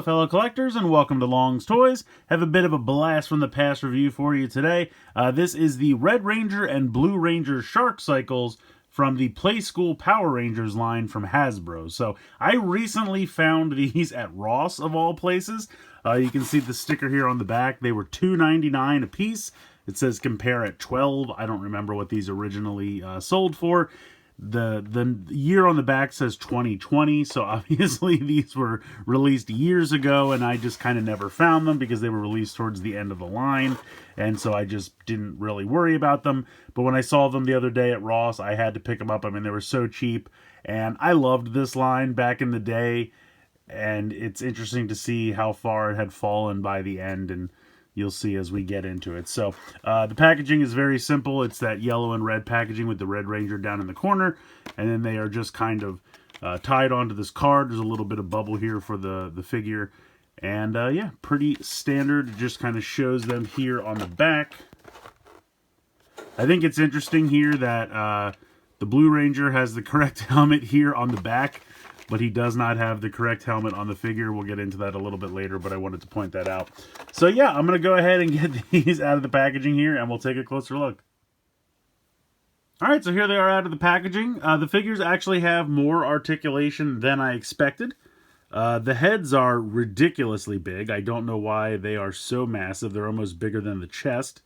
fellow collectors, and welcome to Long's Toys. Have a bit of a blast from the past review for you today. This is the Red Ranger and Blue Ranger Shark Cycles from the Playskool Power Rangers line from Hasbro. So I recently found these at Ross, of all places. You can see the sticker here on the back. They were $2.99 a piece. It says compare at 12. I don't remember what these originally sold for. The year on the back says 2020, so obviously these were released years ago, and I just kind of never found them because they were released towards the end of the line, and so I just didn't really worry about them. But when I saw them the other day at Ross, I had to pick them up. I mean, they were so cheap, and I loved this line back in the day, and it's interesting to see how far it had fallen by the end, and you'll see as we get into it. So the packaging is very simple. It's that yellow and red packaging with the Red Ranger down in the corner, and then they are just kind of tied onto this card. There's a little bit of bubble here for the figure, and yeah, pretty standard. It just kind of shows them here on the back. I think it's interesting here that the Blue Ranger has the correct helmet here on the back, but he does not have the correct helmet on the figure. We'll get into that a little bit later, but I wanted to point that out. So yeah, I'm going to go ahead and get these out of the packaging here, and we'll take a closer look. Alright, so here they are out of the packaging. The figures actually have more articulation than I expected. The heads are ridiculously big. I don't know why they are so massive. They're almost bigger than the chest,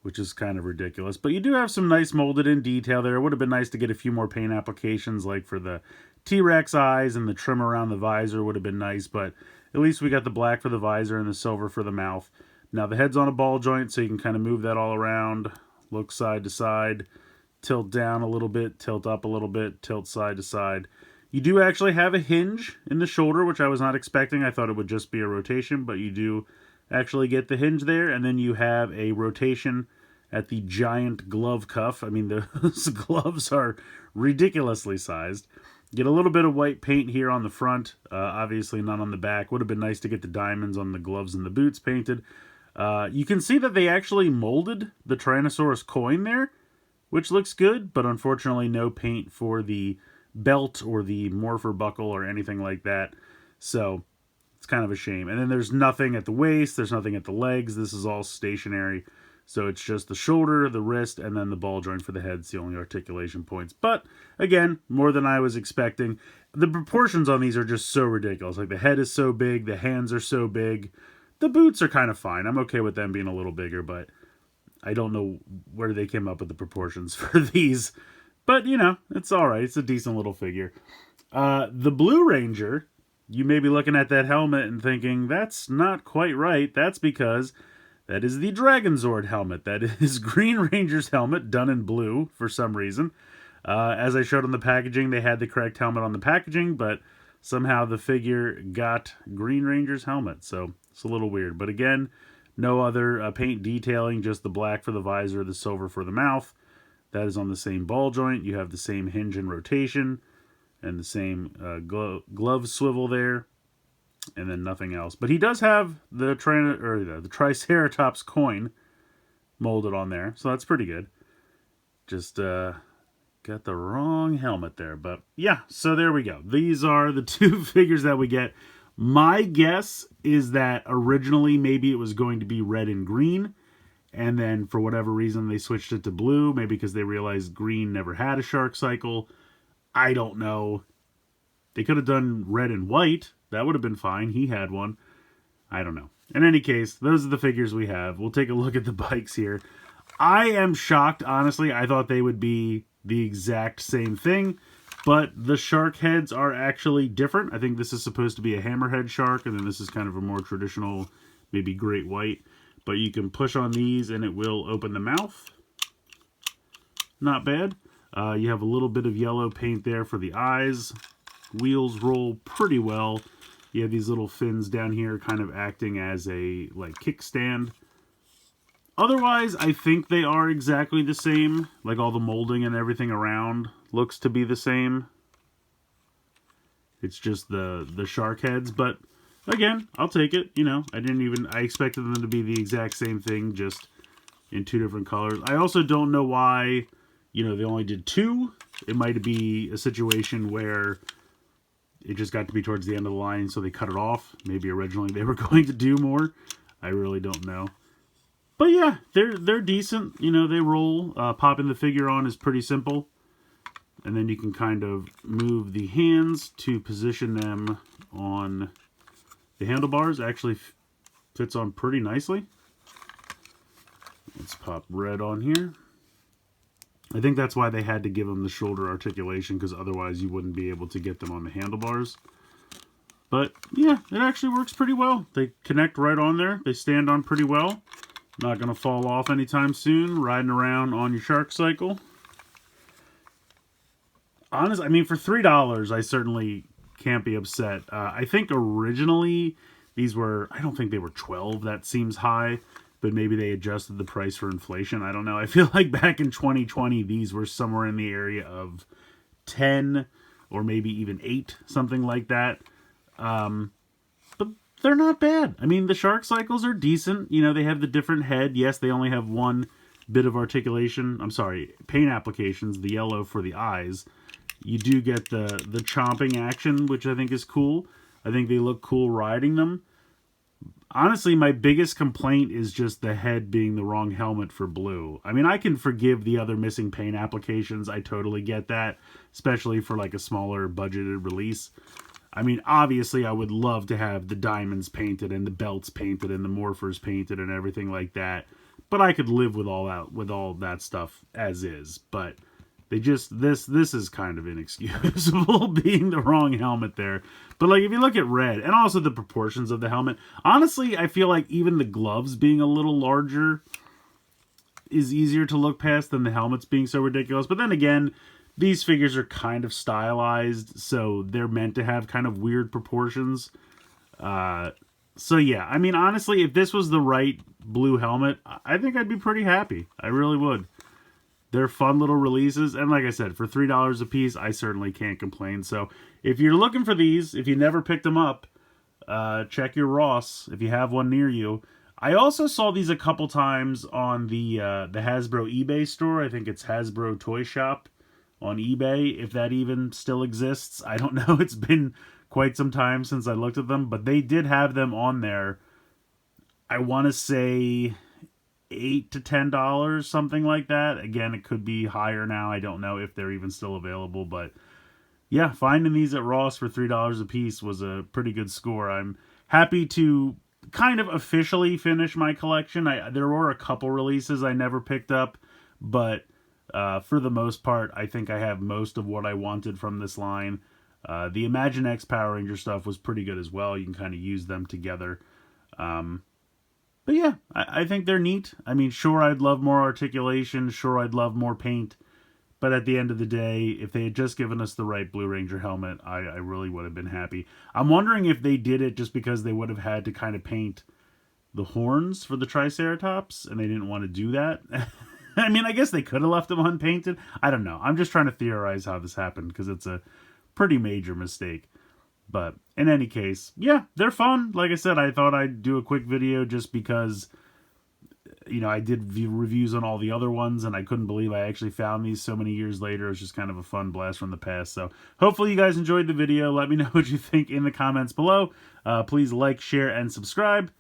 which is kind of ridiculous. But you do have some nice molded in detail there. It would have been nice to get a few more paint applications, like for the T-Rex eyes, and the trim around the visor would have been nice, but at least we got the black for the visor and the silver for the mouth. Now the head's on a ball joint, so you can kind of move that all around, look side to side, tilt down a little bit, tilt up a little bit, tilt side to side. You do actually have a hinge in the shoulder, which I was not expecting. I thought it would just be a rotation, but you do actually get the hinge there, and then you have a rotation at the giant glove cuff. I mean, those gloves are ridiculously sized. Get a little bit of white paint here on the front, obviously not on the back. Would have been nice to get the diamonds on the gloves and the boots painted. You can see that they actually molded the Tyrannosaurus coin there, which looks good, but unfortunately no paint for the belt or the morpher buckle or anything like that. So it's kind of a shame. And then there's nothing at the waist, there's nothing at the legs. This is all stationary. So it's just the shoulder, the wrist, and then the ball joint for the head. It's the only articulation points. But, again, more than I was expecting. The proportions on these are just so ridiculous. Like, the head is so big, the hands are so big. The boots are kind of fine. I'm okay with them being a little bigger, but I don't know where they came up with the proportions for these. But, you know, it's alright. It's a decent little figure. The Blue Ranger, you may be looking at that helmet and thinking, that's not quite right. That's because that is the Dragonzord helmet. That is Green Ranger's helmet, done in blue for some reason. As I showed on the packaging, they had the correct helmet on the packaging, but somehow the figure got Green Ranger's helmet. So it's a little weird. But again, no other paint detailing, just the black for the visor, the silver for the mouth. That is on the same ball joint. You have the same hinge and rotation, and the same glove swivel there. And then nothing else. But he does have the Triceratops coin molded on there, so that's pretty good. Just got the wrong helmet there. But yeah, so there we go. These are the two figures that we get. My guess is that originally maybe it was going to be red and green, and then for whatever reason they switched it to blue, maybe because they realized green never had a shark cycle. I don't know. They could have done red and white. That would have been fine. He had one. I don't know. In any case, those are the figures we have. We'll take a look at the bikes here. I am shocked, honestly. I thought they would be the exact same thing, but the shark heads are actually different. I think this is supposed to be a hammerhead shark, and then this is kind of a more traditional, maybe great white. But you can push on these, and it will open the mouth. Not bad. You have a little bit of yellow paint there for the eyes. Wheels roll pretty well. You have these little fins down here kind of acting as a kickstand. Otherwise, I think they are exactly the same. Like all the molding and everything around looks to be the same. It's just the shark heads, but again, I'll take it. You know, I expected them to be the exact same thing, just in two different colors. I also don't know why, you know, they only did two. It might be a situation where it just got to be towards the end of the line, so they cut it off. Maybe originally they were going to do more. I really don't know. But yeah, they're decent. You know, they roll. Popping the figure on is pretty simple. And then you can kind of move the hands to position them on the handlebars. Actually fits on pretty nicely. Let's pop red on here. I think that's why they had to give them the shoulder articulation, because otherwise you wouldn't be able to get them on the handlebars. But yeah, it actually works pretty well. They connect right on there. They stand on pretty well. Not going to fall off anytime soon. Riding around on your shark cycle. Honestly, I mean, for $3, I certainly can't be upset. I think originally these were, I don't think they were 12. That seems high. But maybe they adjusted the price for inflation. I don't know. I feel like back in 2020, these were somewhere in the area of 10 or maybe even 8, something like that. But they're not bad. I mean, the shark cycles are decent. You know, they have the different head. Yes, they only have one bit of articulation. I'm sorry, paint applications, the yellow for the eyes. You do get the chomping action, which I think is cool. I think they look cool riding them. Honestly, my biggest complaint is just the head being the wrong helmet for blue. I mean, I can forgive the other missing paint applications. I totally get that, especially for like a smaller budgeted release. I mean, obviously, I would love to have the diamonds painted and the belts painted and the morphers painted and everything like that. But I could live with all that stuff as is. But they just, this is kind of inexcusable, being the wrong helmet there. But like, if you look at red, and also the proportions of the helmet, honestly, I feel like even the gloves being a little larger is easier to look past than the helmets being so ridiculous. But then again, these figures are kind of stylized, so they're meant to have kind of weird proportions. So yeah, I mean, honestly, if this was the right blue helmet, I think I'd be pretty happy. I really would. They're fun little releases, and like I said, for $3 a piece, I certainly can't complain. So if you're looking for these, if you never picked them up, check your Ross if you have one near you. I also saw these a couple times on the Hasbro eBay store. I think it's Hasbro Toy Shop on eBay, if that even still exists. I don't know. It's been quite some time since I looked at them, but they did have them on there. I want to say $8 to $10, something like that. Again, it could be higher now. I don't know if they're even still available, but yeah, finding these at Ross for $3 a piece was a pretty good score. I'm happy to kind of officially finish my collection. There were a couple releases I never picked up, but for the most part, I think I have most of what I wanted from this line. The Imagine X Power Ranger stuff was pretty good as well. You can kind of use them together. But yeah, I think they're neat. I mean, sure, I'd love more articulation. Sure, I'd love more paint. But at the end of the day, if they had just given us the right Blue Ranger helmet, I really would have been happy. I'm wondering if they did it just because they would have had to kind of paint the horns for the Triceratops, and they didn't want to do that. I mean, I guess they could have left them unpainted. I don't know. I'm just trying to theorize how this happened, because it's a pretty major mistake. But in any case, yeah, they're fun. Like I said, I thought I'd do a quick video just because, you know, I did reviews on all the other ones, and I couldn't believe I actually found these so many years later. It was just kind of a fun blast from the past. So hopefully you guys enjoyed the video. Let me know what you think in the comments below. Please like, share, and subscribe.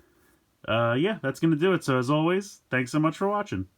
Yeah, that's going to do it. So as always, thanks so much for watching.